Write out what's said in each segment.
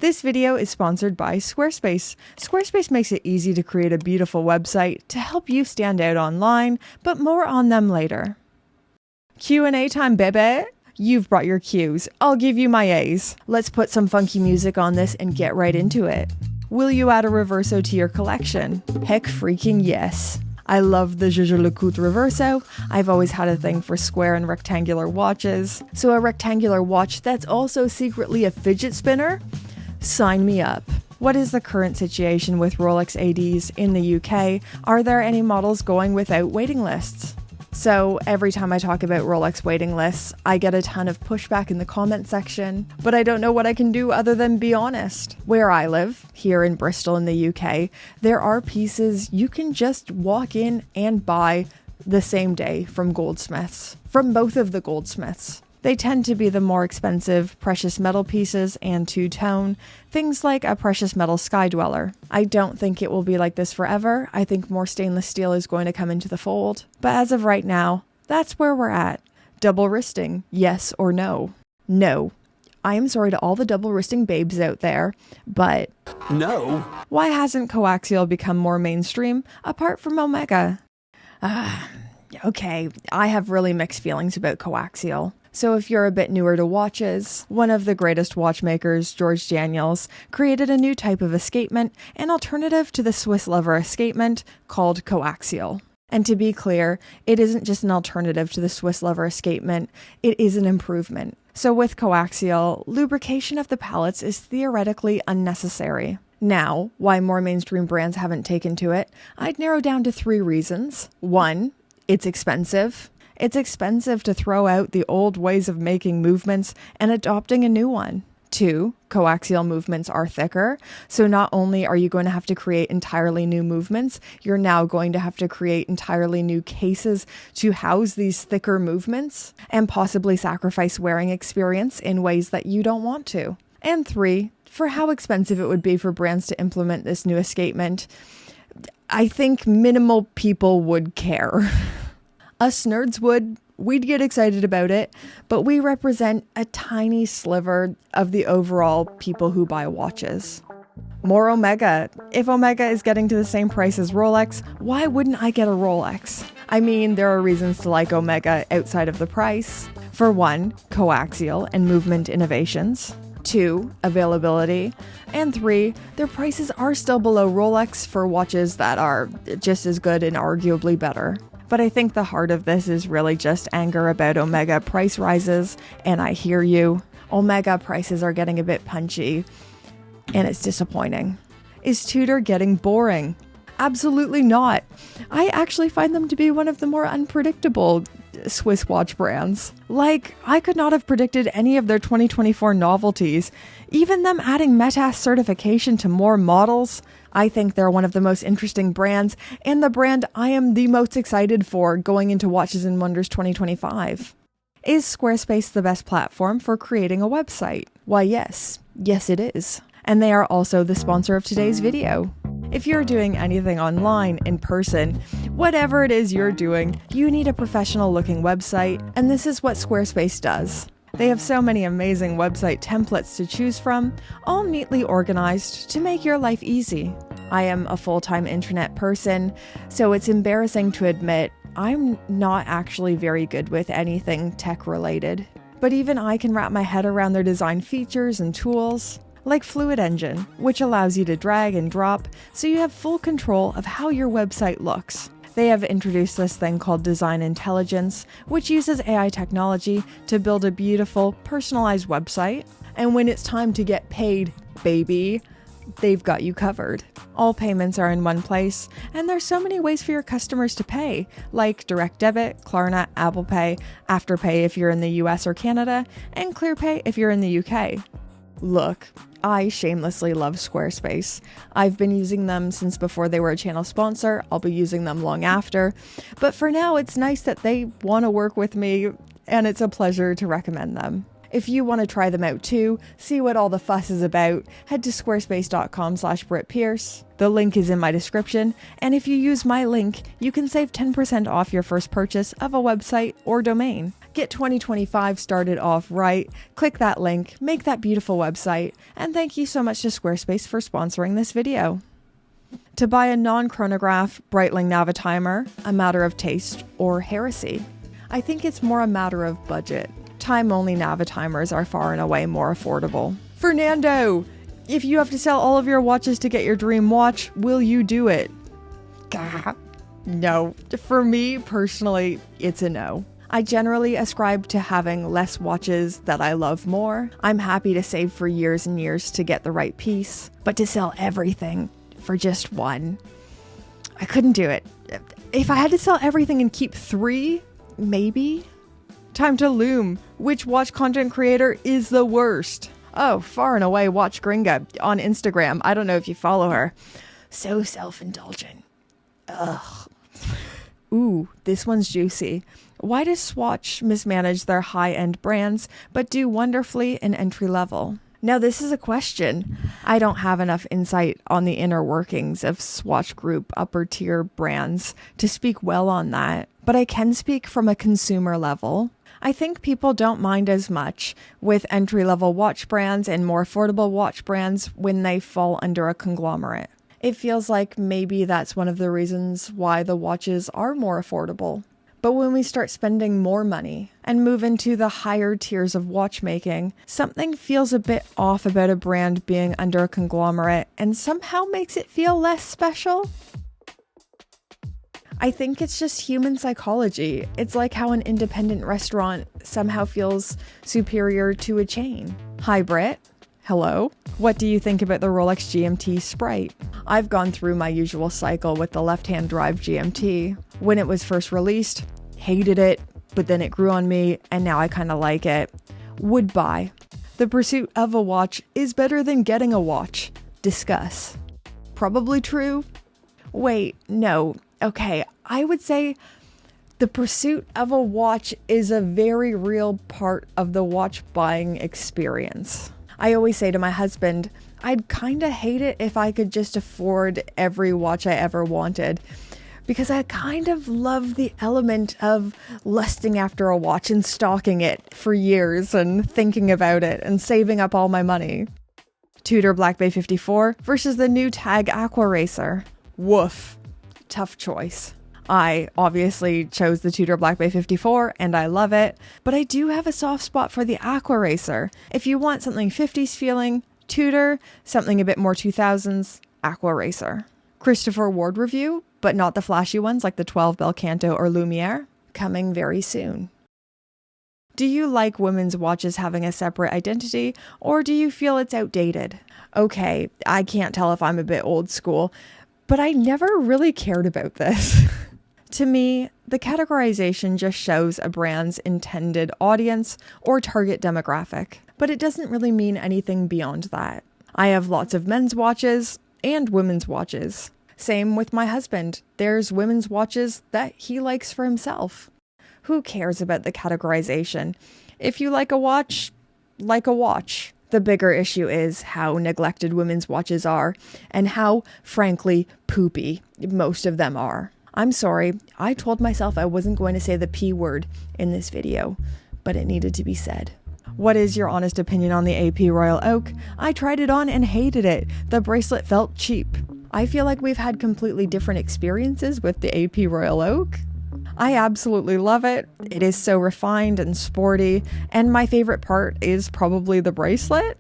This video is sponsored by Squarespace. Squarespace makes it easy to create a beautiful website to help you stand out online, but more on them later. Q&A time, baby! You've brought your Q's. I'll give you my A's. Let's put some funky music on this and get right into it. Will you add a Reverso to your collection? Heck freaking yes. I love the JLC Reverso. I've always had a thing for square and rectangular watches. So a rectangular watch that's also secretly a fidget spinner? Sign me up. What is the current situation with Rolex ADs in the UK? Are there any models going without waiting lists? So every time I talk about Rolex waiting lists, I get a ton of pushback in the comment section, but I don't know what I can do other than be honest. Where I live, here in Bristol in the UK, there are pieces you can just walk in and buy the same day from goldsmiths, from both of the goldsmiths. They tend to be the more expensive precious metal pieces and two-tone, things like a precious metal Sky Dweller. I don't think it will be like this forever. I think more stainless steel is going to come into the fold. But as of right now, that's where we're at. Double wristing, yes or no? No. I am sorry to all the double wristing babes out there, but no. Why hasn't coaxial become more mainstream apart from Omega? Okay, I have really mixed feelings about coaxial. So if you're a bit newer to watches, one of the greatest watchmakers, George Daniels, created a new type of escapement, an alternative to the Swiss lever escapement called coaxial. And to be clear, it isn't just an alternative to the Swiss lever escapement, it is an improvement. So with coaxial, lubrication of the pallets is theoretically unnecessary. Now, why more mainstream brands haven't taken to it, I'd narrow down to 3 reasons. 1, it's expensive. It's expensive to throw out the old ways of making movements and adopting a new one. 2, coaxial movements are thicker, so not only are you going to have to create entirely new movements, you're now going to have to create entirely new cases to house these thicker movements and possibly sacrifice wearing experience in ways that you don't want to. And 3, for how expensive it would be for brands to implement this new escapement, I think minimal people would care. Us nerds we'd get excited about it, but we represent a tiny sliver of the overall people who buy watches. More Omega. If Omega is getting to the same price as Rolex, why wouldn't I get a Rolex? I mean, there are reasons to like Omega outside of the price. For 1, coaxial and movement innovations. 2, availability. And 3, their prices are still below Rolex for watches that are just as good and arguably better. But I think the heart of this is really just anger about Omega price rises, and I hear you. Omega prices are getting a bit punchy, and it's disappointing. Is Tudor getting boring? Absolutely not. I actually find them to be one of the more unpredictable Swiss watch brands. Like, I could not have predicted any of their 2024 novelties, even them adding METAS certification to more models. I think they're one of the most interesting brands, and the brand I am the most excited for going into Watches and Wonders 2025. Is Squarespace the best platform for creating a website? Why, yes. Yes, it is. And they are also the sponsor of today's video. If you're doing anything online, in person, whatever it is you're doing, you need a professional looking website, and this is what Squarespace does. They have so many amazing website templates to choose from, all neatly organized to make your life easy. I am a full-time internet person, so it's embarrassing to admit I'm not actually very good with anything tech-related. But even I can wrap my head around their design features and tools, like Fluid Engine, which allows you to drag and drop so you have full control of how your website looks. They have introduced this thing called Design Intelligence, which uses AI technology to build a beautiful, personalized website. And when it's time to get paid, baby, they've got you covered. All payments are in one place, and there's so many ways for your customers to pay, like direct debit, Klarna, Apple Pay, Afterpay if you're in the US or Canada, and ClearPay if you're in the UK. Look, I shamelessly love Squarespace. I've been using them since before they were a channel sponsor. I'll be using them long after. But for now, it's nice that they want to work with me, and it's a pleasure to recommend them. If you want to try them out too, see what all the fuss is about, head to squarespace.com/BritPierce. The link is in my description, and if you use my link, you can save 10% off your first purchase of a website or domain. Get 2025 started off right, click that link, make that beautiful website, and thank you so much to Squarespace for sponsoring this video. To buy a non-chronograph Breitling Navitimer, a matter of taste or heresy? I think it's more a matter of budget. Time-only Navitimers are far and away more affordable. Fernando! If you have to sell all of your watches to get your dream watch, will you do it? Gah. No. For me, personally, it's a no. I generally ascribe to having less watches that I love more. I'm happy to save for years and years to get the right piece, but to sell everything for just one, I couldn't do it. If I had to sell everything and keep 3, maybe? Time to loom. Which watch content creator is the worst? Oh, far and away watch.gringa on Instagram. I don't know if you follow her. So self-indulgent. Ugh. Ooh, this one's juicy. Why does Swatch mismanage their high-end brands but do wonderfully in entry-level? Now, this is a question. I don't have enough insight on the inner workings of Swatch Group upper-tier brands to speak well on that, but I can speak from a consumer level. I think people don't mind as much with entry-level watch brands and more affordable watch brands when they fall under a conglomerate. It feels like maybe that's one of the reasons why the watches are more affordable. But when we start spending more money and move into the higher tiers of watchmaking, something feels a bit off about a brand being under a conglomerate and somehow makes it feel less special. I think it's just human psychology. It's like how an independent restaurant somehow feels superior to a chain. Hi, Britt. Hello. What do you think about the Rolex GMT Sprite? I've gone through my usual cycle with the left-hand drive GMT. When it was first released, hated it, but then it grew on me, and now I kind of like it. Would buy. The pursuit of a watch is better than getting a watch. Discuss. Probably true. Wait, no. Okay, I would say the pursuit of a watch is a very real part of the watch buying experience. I always say to my husband, I'd kind of hate it if I could just afford every watch I ever wanted, because I kind of love the element of lusting after a watch and stalking it for years and thinking about it and saving up all my money. Tudor Black Bay 54 versus the new TAG Aqua Racer. Woof. Tough choice. I obviously chose the Tudor Black Bay 54 and I love it, but I do have a soft spot for the Aqua Racer. If you want something 50s feeling, Tudor, something a bit more 2000s, Aqua Racer. Christopher Ward review, but not the flashy ones like the 12 Bel Canto or Lumiere, coming very soon. Do you like women's watches having a separate identity, or do you feel it's outdated? Okay, I can't tell if I'm a bit old school, but I never really cared about this. To me, the categorization just shows a brand's intended audience or target demographic, but it doesn't really mean anything beyond that. I have lots of men's watches and women's watches. Same with my husband. There's women's watches that he likes for himself. Who cares about the categorization? If you like a watch, like a watch. The bigger issue is how neglected women's watches are and how, frankly, poopy most of them are. I'm sorry, I told myself I wasn't going to say the P word in this video, but it needed to be said. What is your honest opinion on the AP Royal Oak? I tried it on and hated it. The bracelet felt cheap. I feel like we've had completely different experiences with the AP Royal Oak. I absolutely love it. It is so refined and sporty, and my favorite part is probably the bracelet.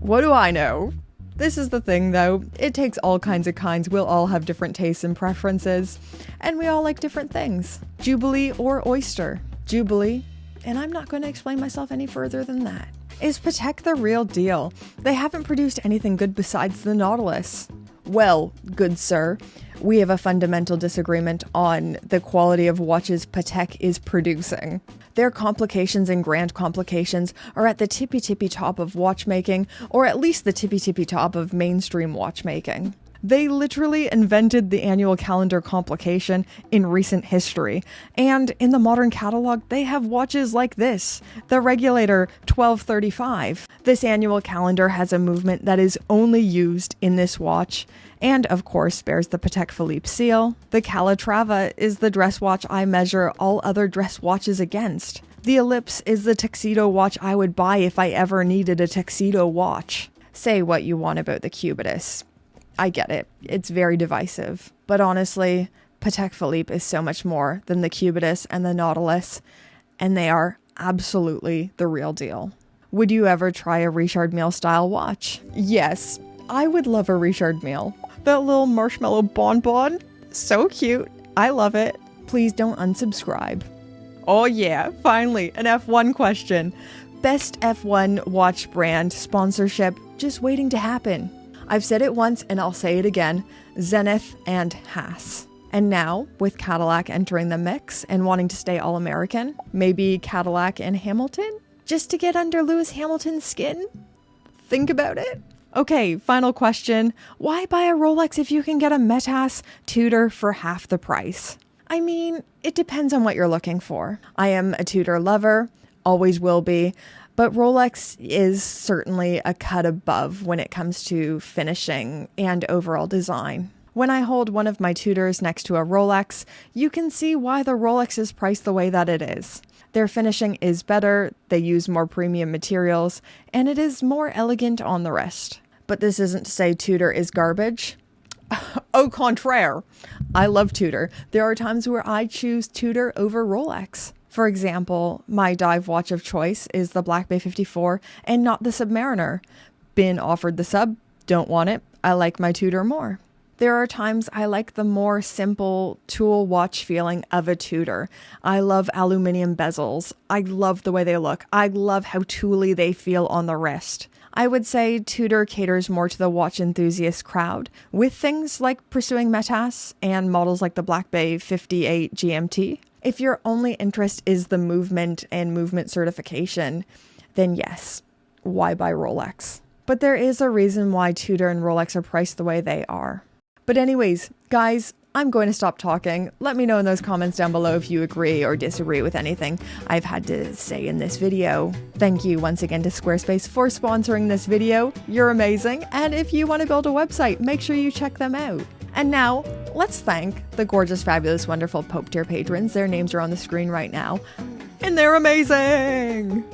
What do I know? This is the thing though, it takes all kinds of kinds. We'll all have different tastes and preferences, and we all like different things. Jubilee or oyster? Jubilee, and I'm not going to explain myself any further than that. Is Patek the real deal? They haven't produced anything good besides the Nautilus. Well, good sir, we have a fundamental disagreement on the quality of watches Patek is producing. Their complications and grand complications are at the tippy top of watchmaking, or at least the tippy top of mainstream watchmaking. They literally invented the annual calendar complication in recent history. And in the modern catalog, they have watches like this, the Regulator 1235. This annual calendar has a movement that is only used in this watch, and of course bears the Patek Philippe seal. The Calatrava is the dress watch I measure all other dress watches against. The Ellipse is the tuxedo watch I would buy if I ever needed a tuxedo watch. Say what you want about the Cubitus. I get it. It's very divisive. But honestly, Patek Philippe is so much more than the Cubitus and the Nautilus, and they are absolutely the real deal. Would you ever try a Richard Mille style watch? Yes, I would love a Richard Mille. That little marshmallow bonbon, so cute. I love it. Please don't unsubscribe. Oh yeah, finally, an F1 question. Best F1 watch brand sponsorship just waiting to happen. I've said it once and I'll say it again, Zenith and Haas. And now, with Cadillac entering the mix and wanting to stay all-American, maybe Cadillac and Hamilton? Just to get under Lewis Hamilton's skin? Think about it. Okay, final question. Why buy a Rolex if you can get a Metas Tudor for half the price? I mean, it depends on what you're looking for. I am a Tudor lover, always will be, but Rolex is certainly a cut above when it comes to finishing and overall design. When I hold one of my Tudors next to a Rolex, you can see why the Rolex is priced the way that it is. Their finishing is better, they use more premium materials, and it is more elegant on the wrist. But this isn't to say Tudor is garbage. Au contraire. I love Tudor. There are times where I choose Tudor over Rolex. For example, my dive watch of choice is the Black Bay 54 and not the Submariner. Been offered the Sub, don't want it. I like my Tudor more. There are times I like the more simple tool watch feeling of a Tudor. I love aluminum bezels. I love the way they look. I love how tooly they feel on the wrist. I would say Tudor caters more to the watch enthusiast crowd, with things like pursuing Metas and models like the Black Bay 58 GMT. If your only interest is the movement and movement certification, then yes, why buy Rolex? But there is a reason why Tudor and Rolex are priced the way they are. But anyways, guys, I'm going to stop talking. Let me know in those comments down below if you agree or disagree with anything I've had to say in this video. Thank you once again to Squarespace for sponsoring this video. You're amazing. And if you want to build a website, make sure you check them out. And now, let's thank the gorgeous, fabulous, wonderful Pope tier patrons. Their names are on the screen right now. And they're amazing!